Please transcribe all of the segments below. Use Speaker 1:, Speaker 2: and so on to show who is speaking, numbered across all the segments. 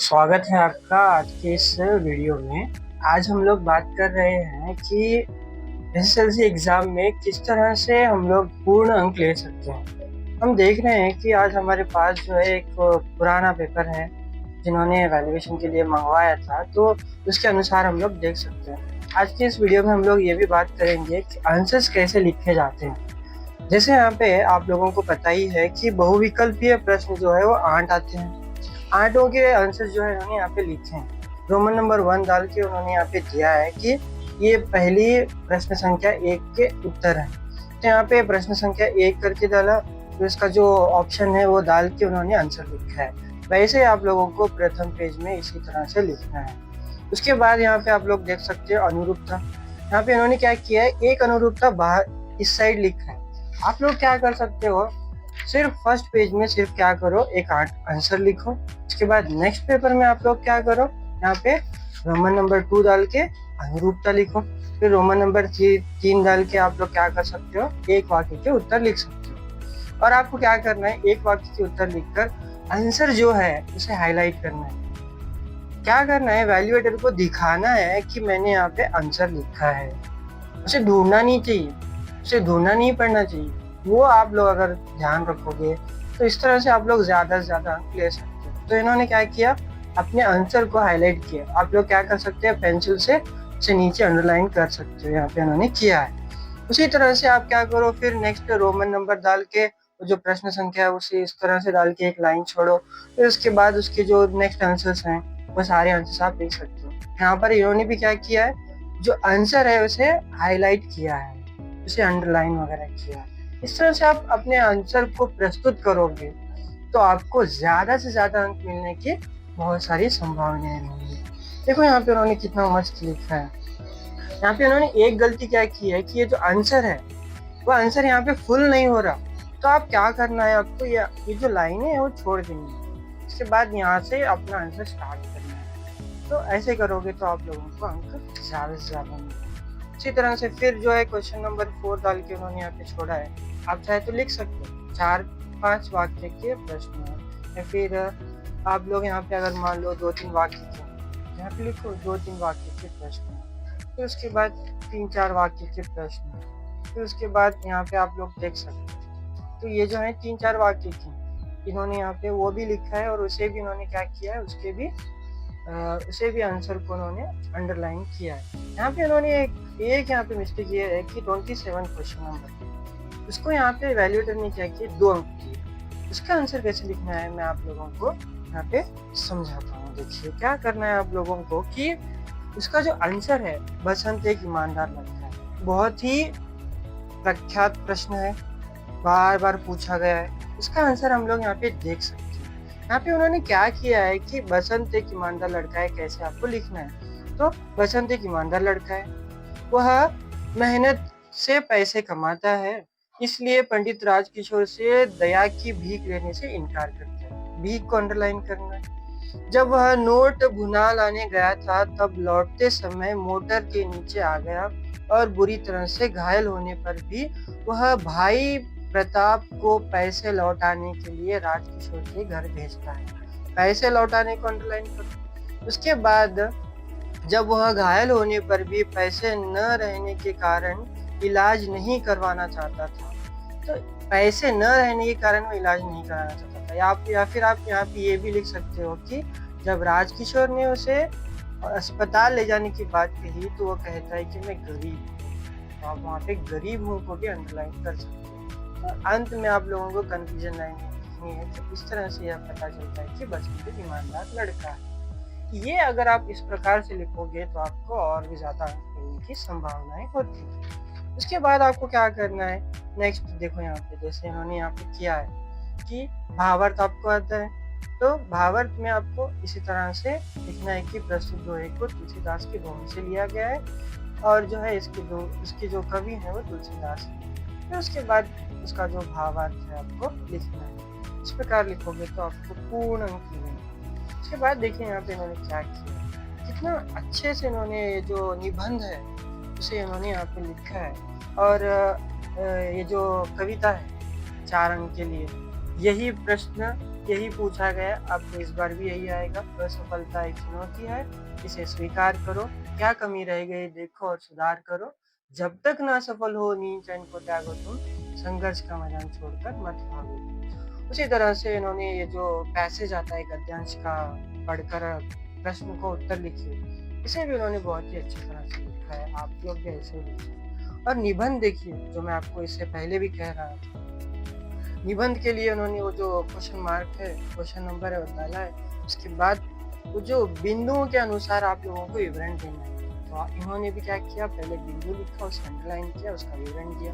Speaker 1: स्वागत है आपका आज के इस वीडियो में। आज हम लोग बात कर रहे हैं कि एसएसएलसी एग्ज़ाम में किस तरह से हम लोग पूर्ण अंक ले सकते हैं। हम देख रहे हैं कि आज हमारे पास जो है एक पुराना पेपर है जिन्होंने वैल्यूएशन के लिए मंगवाया था, तो उसके अनुसार हम लोग देख सकते हैं। आज की इस वीडियो में हम लोग ये भी बात करेंगे कि आंसर्स कैसे लिखे जाते हैं। जैसे यहाँ पे आप लोगों को पता ही है कि बहुविकल्पीय प्रश्न जो है वो 8 आते हैं। 8 के आंसर जो है उन्होंने यहाँ पे लिखे हैं। रोमन नंबर 1 डाल के उन्होंने यहाँ पे दिया है कि ये पहली प्रश्न संख्या 1 के उत्तर है। तो यहाँ पे प्रश्न संख्या 1 करके डाला, तो इसका जो ऑप्शन है वो डाल के उन्होंने आंसर लिखा है। वैसे आप लोगों को प्रथम पेज में इसी तरह से लिखना है। उसके बाद यहाँ पे आप लोग देख सकते हो अनुरूपता। यहाँ पे इन्होंने क्या किया है, एक अनुरूपता बाहर इस साइड लिखा है। आप लोग क्या कर सकते हो, सिर्फ फर्स्ट पेज में सिर्फ क्या करो, एक आंसर लिखो। उसके बाद नेक्स्ट पेपर में आप लोग क्या करो, यहाँ पे रोमन नंबर 2 डाल के अनुरूपता लिखो। फिर रोमन नंबर 3 डाल के आप लोग क्या कर सकते हो, एक वाक्य के उत्तर लिख सकते हो। और आपको क्या करना है, एक वाक्य के उत्तर लिखकर आंसर जो है उसे हाईलाइट करना है। क्या करना है, वैल्यूएटर को दिखाना है कि मैंने यहाँ पे आंसर लिखा है। उसे ढूंढना नहीं चाहिए, उसे ढूंढना नहीं पड़ना चाहिए। वो आप लोग अगर ध्यान रखोगे तो इस तरह से आप लोग ज़्यादा से ज़्यादा अंक ले सकते हो। तो इन्होंने क्या किया, अपने आंसर को हाईलाइट किया। आप लोग क्या कर सकते हैं, पेंसिल से नीचे अंडरलाइन कर सकते हो, यहाँ पे इन्होंने किया है। उसी तरह से आप क्या करो, फिर नेक्स्ट रोमन नंबर डाल के जो प्रश्न संख्या है उसे इस तरह से डाल के एक लाइन छोड़ो। फिर उसके बाद उसके जो नेक्स्ट आंसर्स हैं वो सारे आंसर्स आप लिख सकते हो। यहाँ पर इन्होंने भी क्या किया है, जो आंसर है उसे हाईलाइट किया है, उसे अंडरलाइन वगैरह किया है। इस तरह से आप अपने आंसर को प्रस्तुत करोगे तो आपको ज़्यादा से ज़्यादा अंक मिलने की बहुत सारी संभावनाएं होंगी। देखो यहाँ पे उन्होंने कितना मस्त लिखा है। यहाँ पे उन्होंने एक गलती क्या की है कि ये जो आंसर है वो आंसर यहाँ पे फुल नहीं हो रहा। तो आप क्या करना है, आपको ये जो लाइन है वो छोड़ देंगे। इसके बाद यहाँ से अपना आंसर स्टार्ट करना है। तो ऐसे करोगे तो आप लोगों को अंक ज़्यादा से ज़्यादा मिलेंगे। इसी तरह से फिर जो है क्वेश्चन नंबर 4 डाल के उन्होंने यहाँ पे छोड़ा है। आप चाहे तो लिख सकते हो 4-5 वाक्य के प्रश्न हैं, या फिर आप लोग यहाँ पे अगर मान लो 2-3 वाक्य के, यहाँ पे लिखो 2-3 वाक्य के प्रश्न हैं। फिर उसके बाद 3-4 वाक्य के प्रश्न हैं। फिर उसके बाद यहाँ पे आप लोग देख सकते हो, तो ये जो है 3-4 वाक्य की इन्होंने यहाँ पे वो भी लिखा है, और उसे भी इन्होंने क्या किया है, उसे भी आंसर को उन्होंने अंडरलाइन किया है। यहाँ पे उन्होंने एक यहाँ पे मिस्टेक ये है कि 27 क्वेश्चन नंबर, उसको यहाँ पे वैल्यूएटर ने क्या किया, 2 अंक किए। उसका आंसर कैसे लिखना है मैं आप लोगों को यहाँ पे समझाता हूँ। देखिए क्या करना है आप लोगों को कि उसका जो आंसर है, बसंत एक ईमानदार लड़का है, बहुत ही प्रख्यात प्रश्न है, बार बार पूछा गया है। इसका आंसर हम लोग यहाँ पे देख सकते हैं। यहाँ पे उन्होंने क्या किया है कि बसंत एक ईमानदार लड़का है कैसे आपको लिखना है। तो बसंत एक ईमानदार लड़का है, वह मेहनत से पैसे कमाता है, इसलिए पंडित राजकिशोर से दया की भीख लेने से इनकार करता है। भीख को अंडरलाइन करना है। जब वह नोट भुना लाने गया था तब लौटते समय मोटर के नीचे आ गया और बुरी तरह से घायल होने पर भी वह भाई प्रताप को पैसे लौटाने के लिए राजकिशोर के घर भेजता है। पैसे लौटाने को अंडरलाइन करो। उसके बाद जब वह घायल होने पर भी पैसे न रहने के कारण इलाज नहीं करवाना चाहता था, तो पैसे न रहने के कारण वो इलाज नहीं कराना चाहता था। या फिर आप यहाँ पे ये भी लिख सकते हो कि जब राजकिशोर ने उसे अस्पताल ले जाने की बात कही तो वो कहता है कि मैं गरीब हूँ। तो आप वहाँ पे गरीब हूँ को भी अंडरलाइन कर सकते हो। तो अंत में आप लोगों को कंफ्यूजन लाइन लिखनी है, तो इस तरह से यह पता चलता है कि बसंत एक ईमानदार लड़का है। ये अगर आप इस प्रकार से लिखोगे तो आपको और भी ज़्यादा अंक मिलने की संभावनाएं होती है। उसके बाद आपको क्या करना है, नेक्स्ट देखो यहाँ पे जैसे इन्होंने यहाँ पे किया है कि भावार्थ आपको आता है, तो भावार्थ में आपको इसी तरह से लिखना है कि प्रस्तुत दोहे को तुलसीदास के दोहे से लिया गया है, और जो है इसके जो कवि है वो तुलसीदास है। फिर उसके बाद उसका जो भावार्थ है आपको लिखना है। इस प्रकार लिखोगे तो आपको पूर्ण अंक मिलेंगे। उसके बाद देखिए यहाँ पे इन्होंने क्या किया, कितना अच्छे से इन्होंने जो निबंध है उसे इन्होंने यहाँ पे लिखा है। और ये जो कविता है 4 अंक के लिए, यही प्रश्न यही पूछा गया, आपको इस बार भी यही आएगा। असफलता एक चुनौती है, इसे स्वीकार करो, क्या कमी रह गई देखो और सुधार करो। जब तक ना सफल हो नींद चैन को त्यागो तुम, संघर्ष का मैदान छोड़कर मत भागो। उसी तरह से इन्होंने ये जो पैसेज आता है गद्यांश का, पढ़कर प्रश्न को उत्तर लिखिए, इसे भी उन्होंने बहुत ही अच्छी तरह से लिखा है। आप लोग भी ऐसे ही लिखिए। और निबंध देखिए, जो मैं आपको इससे पहले भी कह रहा था, निबंध के लिए उन्होंने वो जो क्वेश्चन मार्क है, क्वेश्चन नंबर है वो डाला है। उसके बाद वो जो बिंदुओं के अनुसार आप लोगों को विवरण देना है, तो इन्होंने भी क्या किया, पहले बिंदु लिखा, उसका अंडरलाइन किया, उसका विवरण दिया।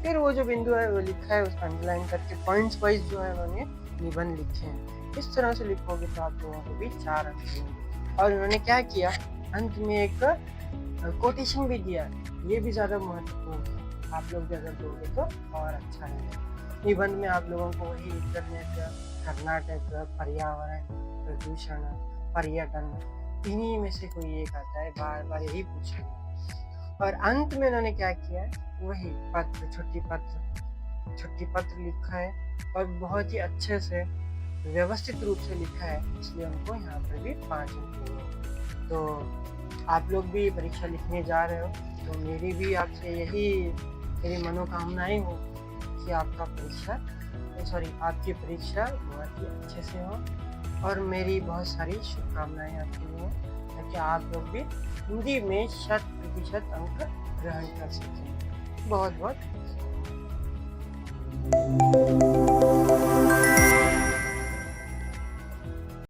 Speaker 1: फिर वो जो बिंदु है वो लिखा है, उसका अंडरलाइन करके पॉइंट्स वाइज जो है उन्होंने निबंध लिखे हैं। इस तरह से लिखोगे तो आप लोगों को भी 4 अंक मिलेंगे। और उन्होंने क्या किया, अंत में एक कोटेशन भी दिया है, ये भी ज़्यादा महत्वपूर्ण है। आप लोग भी अगर दोगे तो और अच्छा है। निबंध में आप लोगों को वही इंटरनेट, कर्नाटक, पर्यावरण, प्रदूषण, पर्यटन, इन्हीं में से कोई एक आता है, बार बार यही पूछेंगे। और अंत में उन्होंने क्या किया है, वही पत्र, छुट्टी पत्र लिखा है और बहुत ही अच्छे से व्यवस्थित रूप से लिखा है, इसलिए उनको यहाँ पर भी 5 अंक मिले। तो आप लोग भी परीक्षा लिखने जा रहे हो, तो मेरी भी आपसे यही मेरी मनोकामनाएं हो कि आपकी परीक्षा बहुत ही अच्छे से हो और मेरी बहुत सारी शुभकामनाएं आपके लिए हो, ताकि आप लोग भी हिंदी में 100% अंक ग्रहण कर सकें। बहुत बहुत